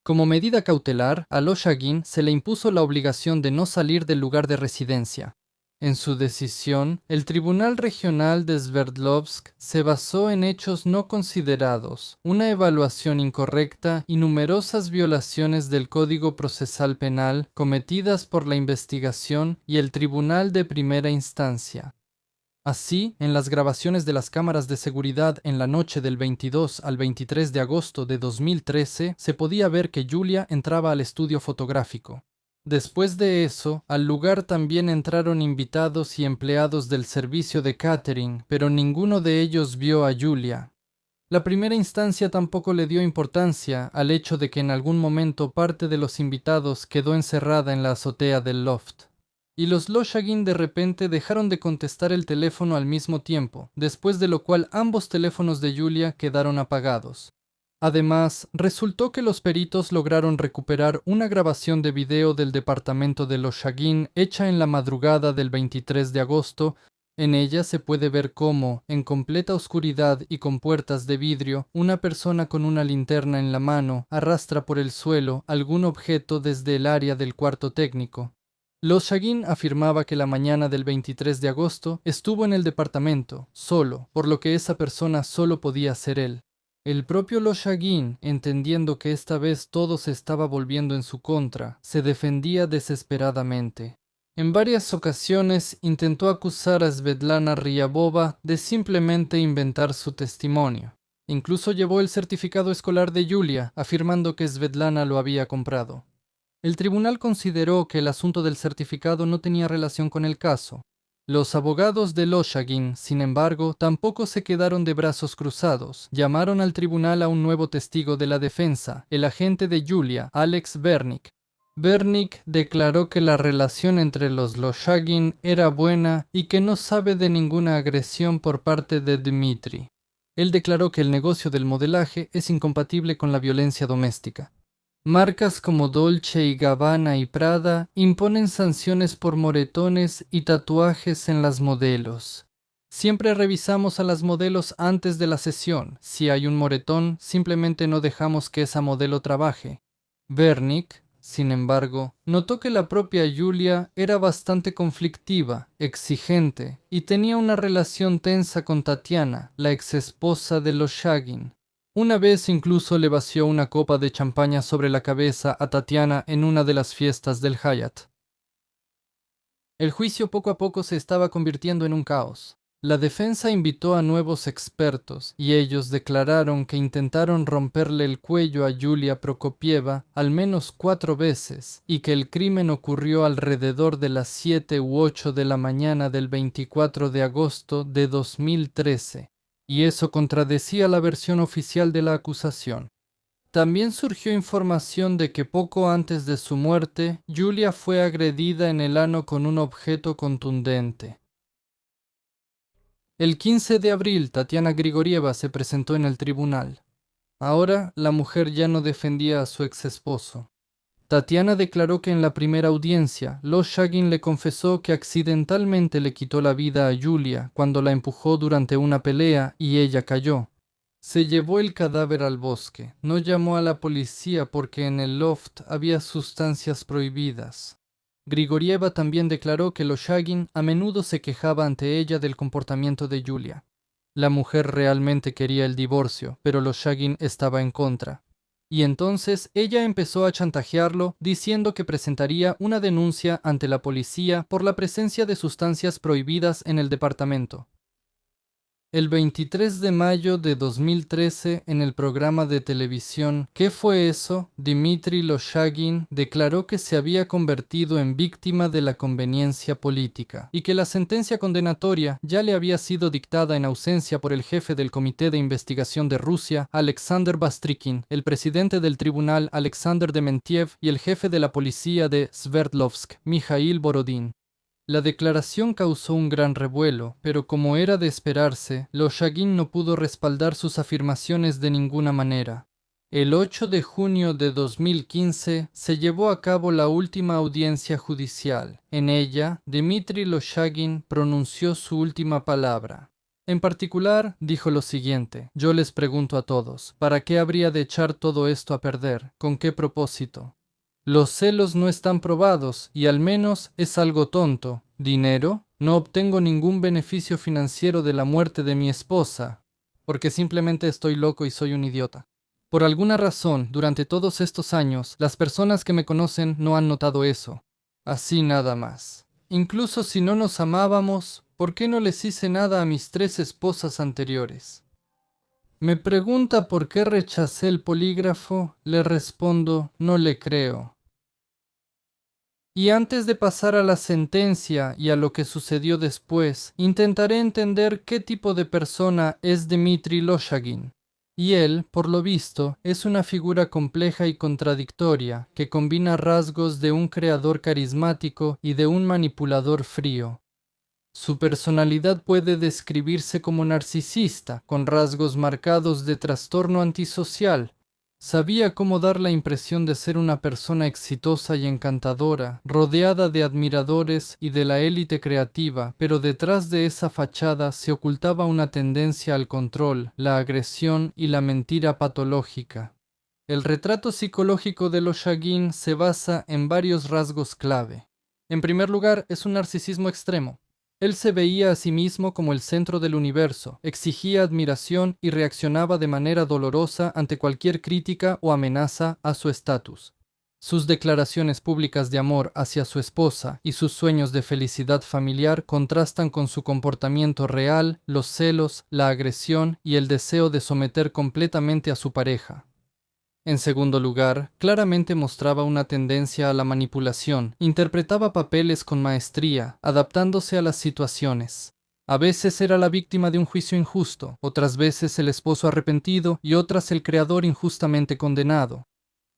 Como medida cautelar, a Loshagin se le impuso la obligación de no salir del lugar de residencia. En su decisión, el Tribunal Regional de Sverdlovsk se basó en hechos no considerados, una evaluación incorrecta y numerosas violaciones del Código Procesal Penal cometidas por la investigación y el Tribunal de Primera Instancia. Así, en las grabaciones de las cámaras de seguridad en la noche del 22 al 23 de agosto de 2013, se podía ver que Yulia entraba al estudio fotográfico. Después de eso, al lugar también entraron invitados y empleados del servicio de catering, pero ninguno de ellos vio a Yulia. La primera instancia tampoco le dio importancia al hecho de que en algún momento parte de los invitados quedó encerrada en la azotea del loft. Y los Loshagin de repente dejaron de contestar el teléfono al mismo tiempo, después de lo cual ambos teléfonos de Yulia quedaron apagados. Además, resultó que los peritos lograron recuperar una grabación de video del departamento de Loshagin hecha en la madrugada del 23 de agosto. En ella se puede ver cómo, en completa oscuridad y con puertas de vidrio, una persona con una linterna en la mano arrastra por el suelo algún objeto desde el área del cuarto técnico. Loshagin afirmaba que la mañana del 23 de agosto estuvo en el departamento, solo, por lo que esa persona solo podía ser él. El propio Loshagin, entendiendo que esta vez todo se estaba volviendo en su contra, se defendía desesperadamente. En varias ocasiones intentó acusar a Svetlana Ryabova de simplemente inventar su testimonio. Incluso llevó el certificado escolar de Yulia, afirmando que Svetlana lo había comprado. El tribunal consideró que el asunto del certificado no tenía relación con el caso. Los abogados de Loshagin, sin embargo, tampoco se quedaron de brazos cruzados. Llamaron al tribunal a un nuevo testigo de la defensa, el agente de Yulia, Alex Bernik. Bernik declaró que la relación entre los Loshagin era buena y que no sabe de ninguna agresión por parte de Dmitry. Él declaró que el negocio del modelaje es incompatible con la violencia doméstica. Marcas como Dolce y Gabbana y Prada imponen sanciones por moretones y tatuajes en las modelos. Siempre revisamos a las modelos antes de la sesión. Si hay un moretón, simplemente no dejamos que esa modelo trabaje. Bernik Sin embargo, notó que la propia Yulia era bastante conflictiva, exigente, y tenía una relación tensa con Tatiana, la exesposa de Loshagin. Una vez incluso le vació una copa de champaña sobre la cabeza a Tatiana en una de las fiestas del Hyatt. El juicio poco a poco se estaba convirtiendo en un caos. La defensa invitó a nuevos expertos y ellos declararon que intentaron romperle el cuello a Yulia Prokopieva al menos 4 veces y que el crimen ocurrió alrededor de las 7 u 8 de la mañana del 24 de agosto de 2013, y eso contradecía la versión oficial de la acusación. También surgió información de que poco antes de su muerte, Yulia fue agredida en el ano con un objeto contundente. El 15 de abril, Tatiana Grigorieva se presentó en el tribunal. Ahora, la mujer ya no defendía a su exesposo. Tatiana declaró que en la primera audiencia, Loshagin le confesó que accidentalmente le quitó la vida a Yulia cuando la empujó durante una pelea y ella cayó. Se llevó el cadáver al bosque. No llamó a la policía porque en el loft había sustancias prohibidas. Grigorieva también declaró que Loshagin a menudo se quejaba ante ella del comportamiento de Yulia. La mujer realmente quería el divorcio, pero Loshagin estaba en contra. Y entonces ella empezó a chantajearlo diciendo que presentaría una denuncia ante la policía por la presencia de sustancias prohibidas en el departamento. El 23 de mayo de 2013, en el programa de televisión ¿Qué fue eso?, Dmitry Loshagin declaró que se había convertido en víctima de la conveniencia política y que la sentencia condenatoria ya le había sido dictada en ausencia por el jefe del Comité de Investigación de Rusia, Alexander Bastrikin, el presidente del tribunal, Alexander Dementiev, y el jefe de la policía de Sverdlovsk, Mikhail Borodin. La declaración causó un gran revuelo, pero como era de esperarse, Loshagin no pudo respaldar sus afirmaciones de ninguna manera. El 8 de junio de 2015 se llevó a cabo la última audiencia judicial. En ella, Dmitry Loshagin pronunció su última palabra. En particular, dijo lo siguiente: yo les pregunto a todos, ¿para qué habría de echar todo esto a perder? ¿Con qué propósito? Los celos no están probados y al menos es algo tonto. ¿Dinero? No obtengo ningún beneficio financiero de la muerte de mi esposa, porque simplemente estoy loco y soy un idiota. Por alguna razón, durante todos estos años, las personas que me conocen no han notado eso. Así nada más. Incluso si no nos amábamos, ¿por qué no les hice nada a mis 3 esposas anteriores? Me pregunta por qué rechacé el polígrafo, le respondo, no le creo. Y antes de pasar a la sentencia y a lo que sucedió después, intentaré entender qué tipo de persona es Dmitry Loshagin. Y él, por lo visto, es una figura compleja y contradictoria, que combina rasgos de un creador carismático y de un manipulador frío. Su personalidad puede describirse como narcisista, con rasgos marcados de trastorno antisocial. Sabía cómo dar la impresión de ser una persona exitosa y encantadora, rodeada de admiradores y de la élite creativa, pero detrás de esa fachada se ocultaba una tendencia al control, la agresión y la mentira patológica. El retrato psicológico de Loshagin se basa en varios rasgos clave. En primer lugar, es un narcisismo extremo. Él se veía a sí mismo como el centro del universo, exigía admiración y reaccionaba de manera dolorosa ante cualquier crítica o amenaza a su estatus. Sus declaraciones públicas de amor hacia su esposa y sus sueños de felicidad familiar contrastan con su comportamiento real, los celos, la agresión y el deseo de someter completamente a su pareja. En segundo lugar, claramente mostraba una tendencia a la manipulación, interpretaba papeles con maestría, adaptándose a las situaciones. A veces era la víctima de un juicio injusto, otras veces el esposo arrepentido y otras el creador injustamente condenado.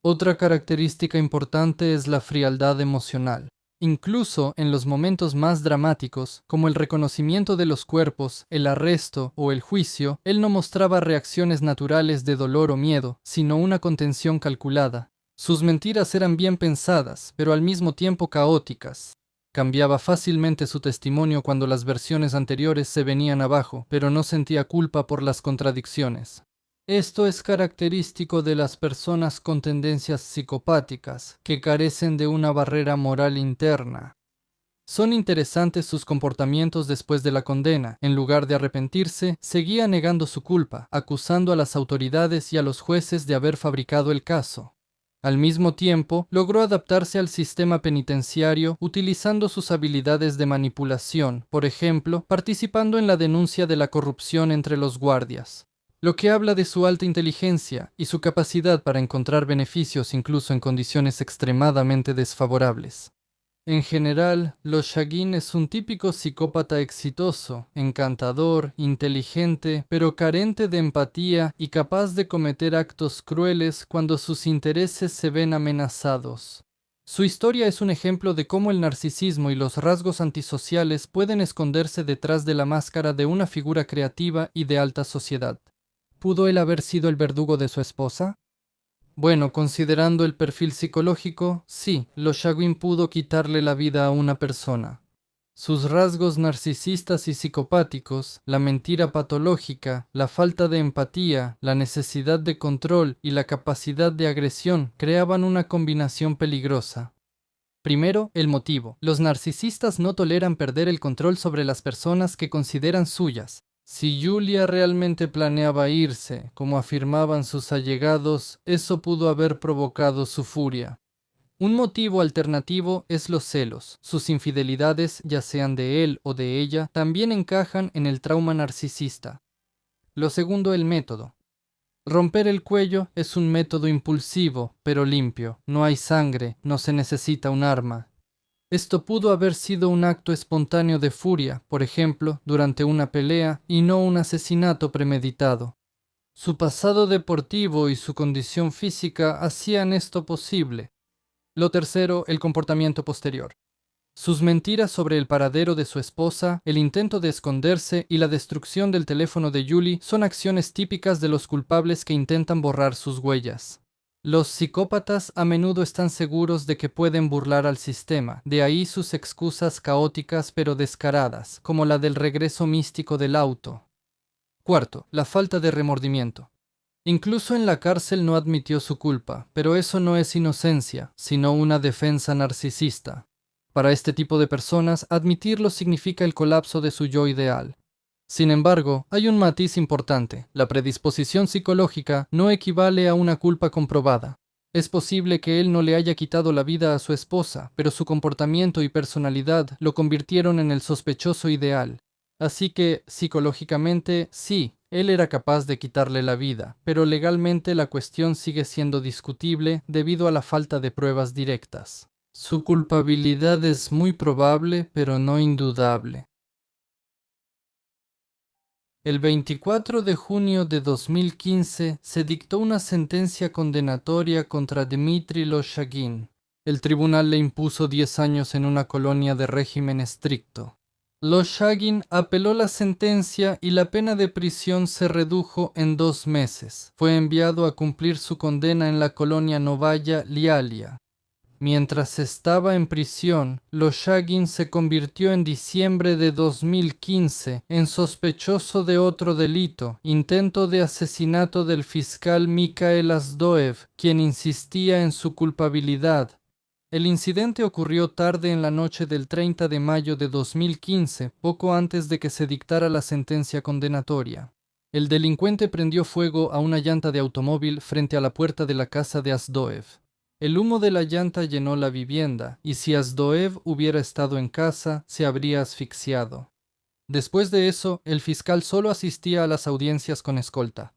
Otra característica importante es la frialdad emocional. Incluso en los momentos más dramáticos, como el reconocimiento de los cuerpos, el arresto o el juicio, él no mostraba reacciones naturales de dolor o miedo, sino una contención calculada. Sus mentiras eran bien pensadas, pero al mismo tiempo caóticas. Cambiaba fácilmente su testimonio cuando las versiones anteriores se venían abajo, pero no sentía culpa por las contradicciones. Esto es característico de las personas con tendencias psicopáticas, que carecen de una barrera moral interna. Son interesantes sus comportamientos después de la condena. En lugar de arrepentirse, seguía negando su culpa, acusando a las autoridades y a los jueces de haber fabricado el caso. Al mismo tiempo, logró adaptarse al sistema penitenciario utilizando sus habilidades de manipulación, por ejemplo, participando en la denuncia de la corrupción entre los guardias, lo que habla de su alta inteligencia y su capacidad para encontrar beneficios incluso en condiciones extremadamente desfavorables. En general, Lo Shaguin es un típico psicópata exitoso, encantador, inteligente, pero carente de empatía y capaz de cometer actos crueles cuando sus intereses se ven amenazados. Su historia es un ejemplo de cómo el narcisismo y los rasgos antisociales pueden esconderse detrás de la máscara de una figura creativa y de alta sociedad. ¿Pudo él haber sido el verdugo de su esposa? Bueno, considerando el perfil psicológico, sí, Lo Shaguin pudo quitarle la vida a una persona. Sus rasgos narcisistas y psicopáticos, la mentira patológica, la falta de empatía, la necesidad de control y la capacidad de agresión creaban una combinación peligrosa. Primero, el motivo. Los narcisistas no toleran perder el control sobre las personas que consideran suyas. Si Julia realmente planeaba irse, como afirmaban sus allegados, eso pudo haber provocado su furia. Un motivo alternativo es los celos. Sus infidelidades, ya sean de él o de ella, también encajan en el trauma narcisista. Lo segundo, el método. Romper el cuello es un método impulsivo, pero limpio. No hay sangre, no se necesita un arma. Esto pudo haber sido un acto espontáneo de furia, por ejemplo, durante una pelea, y no un asesinato premeditado. Su pasado deportivo y su condición física hacían esto posible. Lo tercero, el comportamiento posterior. Sus mentiras sobre el paradero de su esposa, el intento de esconderse y la destrucción del teléfono de Julie son acciones típicas de los culpables que intentan borrar sus huellas. Los psicópatas a menudo están seguros de que pueden burlar al sistema, de ahí sus excusas caóticas pero descaradas, como la del regreso místico del auto. Cuarto, la falta de remordimiento. Incluso en la cárcel no admitió su culpa, pero eso no es inocencia, sino una defensa narcisista. Para este tipo de personas, admitirlo significa el colapso de su yo ideal. Sin embargo, hay un matiz importante. La predisposición psicológica no equivale a una culpa comprobada. Es posible que él no le haya quitado la vida a su esposa, pero su comportamiento y personalidad lo convirtieron en el sospechoso ideal. Así que, psicológicamente, sí, él era capaz de quitarle la vida, pero legalmente la cuestión sigue siendo discutible debido a la falta de pruebas directas. Su culpabilidad es muy probable, pero no indudable. El 24 de junio de 2015 se dictó una sentencia condenatoria contra Dmitry Lo Shaguin. El tribunal le impuso 10 años en una colonia de régimen estricto. Lo Shaguin apeló la sentencia y la pena de prisión se redujo en 2 meses. Fue enviado a cumplir su condena en la colonia Novaya Lialia. Mientras estaba en prisión, Lo Shaguin se convirtió en diciembre de 2015 en sospechoso de otro delito, intento de asesinato del fiscal Mikhail Azdoev, quien insistía en su culpabilidad. El incidente ocurrió tarde en la noche del 30 de mayo de 2015, poco antes de que se dictara la sentencia condenatoria. El delincuente prendió fuego a una llanta de automóvil frente a la puerta de la casa de Azdoev. El humo de la llanta llenó la vivienda, y si Azdoev hubiera estado en casa, se habría asfixiado. Después de eso, el fiscal solo asistía a las audiencias con escolta.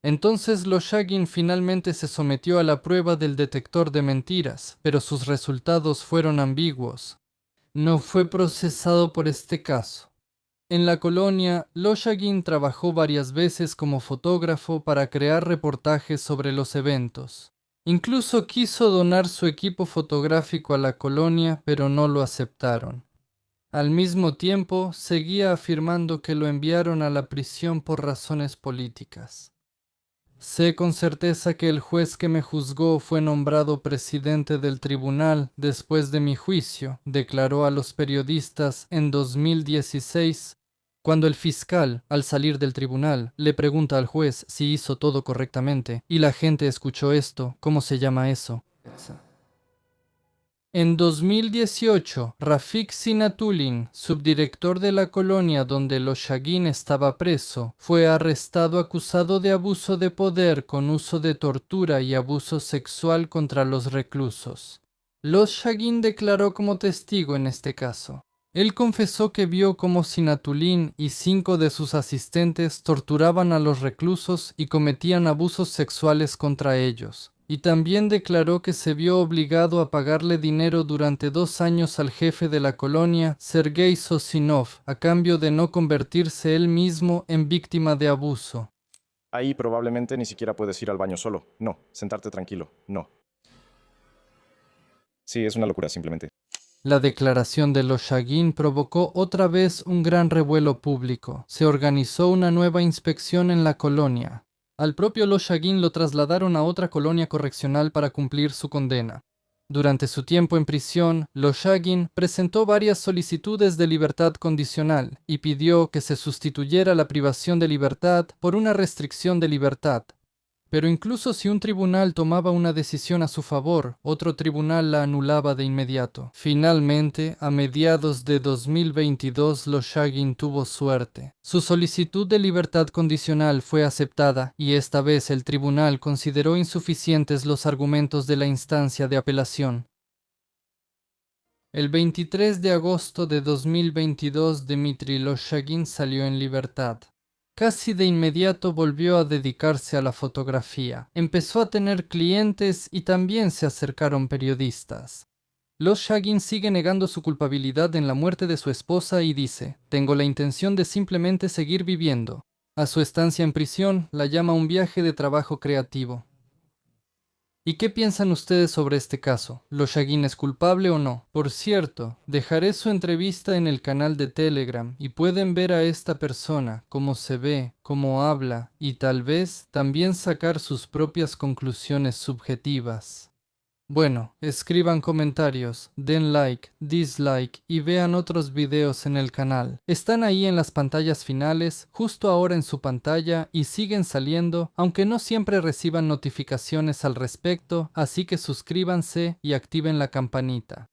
Entonces Lo Shaguin finalmente se sometió a la prueba del detector de mentiras, pero sus resultados fueron ambiguos. No fue procesado por este caso. En la colonia, Lo Shaguin trabajó varias veces como fotógrafo para crear reportajes sobre los eventos. Incluso quiso donar su equipo fotográfico a la colonia, pero no lo aceptaron. Al mismo tiempo, seguía afirmando que lo enviaron a la prisión por razones políticas. Sé con certeza que el juez que me juzgó fue nombrado presidente del tribunal después de mi juicio, declaró a los periodistas en 2016. Cuando el fiscal, al salir del tribunal, le pregunta al juez si hizo todo correctamente, y la gente escuchó esto, ¿cómo se llama eso? En 2018, Rafik Sinatulin, subdirector de la colonia donde Loshagin estaba preso, fue arrestado acusado de abuso de poder con uso de tortura y abuso sexual contra los reclusos. Loshagin declaró como testigo en este caso. Él confesó que vio cómo Sinatulin y 5 de sus asistentes torturaban a los reclusos y cometían abusos sexuales contra ellos. Y también declaró que se vio obligado a pagarle dinero durante 2 años al jefe de la colonia, Sergei Sosinov, a cambio de no convertirse él mismo en víctima de abuso. Ahí probablemente ni siquiera puedes ir al baño solo. No, sentarte tranquilo. No. Sí, es una locura simplemente. La declaración de Loshagin provocó otra vez un gran revuelo público. Se organizó una nueva inspección en la colonia. Al propio Loshagin lo trasladaron a otra colonia correccional para cumplir su condena. Durante su tiempo en prisión, Loshagin presentó varias solicitudes de libertad condicional y pidió que se sustituyera la privación de libertad por una restricción de libertad. Pero incluso si un tribunal tomaba una decisión a su favor, otro tribunal la anulaba de inmediato. Finalmente, a mediados de 2022, Loshagin tuvo suerte. Su solicitud de libertad condicional fue aceptada y esta vez el tribunal consideró insuficientes los argumentos de la instancia de apelación. El 23 de agosto de 2022, Dmitry Loshagin salió en libertad. Casi de inmediato volvió a dedicarse a la fotografía. Empezó a tener clientes y también se acercaron periodistas. Loshagin sigue negando su culpabilidad en la muerte de su esposa y dice: «Tengo la intención de simplemente seguir viviendo». A su estancia en prisión la llama un viaje de trabajo creativo. ¿Y qué piensan ustedes sobre este caso? ¿Loshagin es culpable o no? Por cierto, dejaré su entrevista en el canal de Telegram y pueden ver a esta persona, cómo se ve, cómo habla y tal vez también sacar sus propias conclusiones subjetivas. Bueno, escriban comentarios, den like, dislike y vean otros videos en el canal. Están ahí en las pantallas finales, justo ahora en su pantalla y siguen saliendo, aunque no siempre reciban notificaciones al respecto, así que suscríbanse y activen la campanita.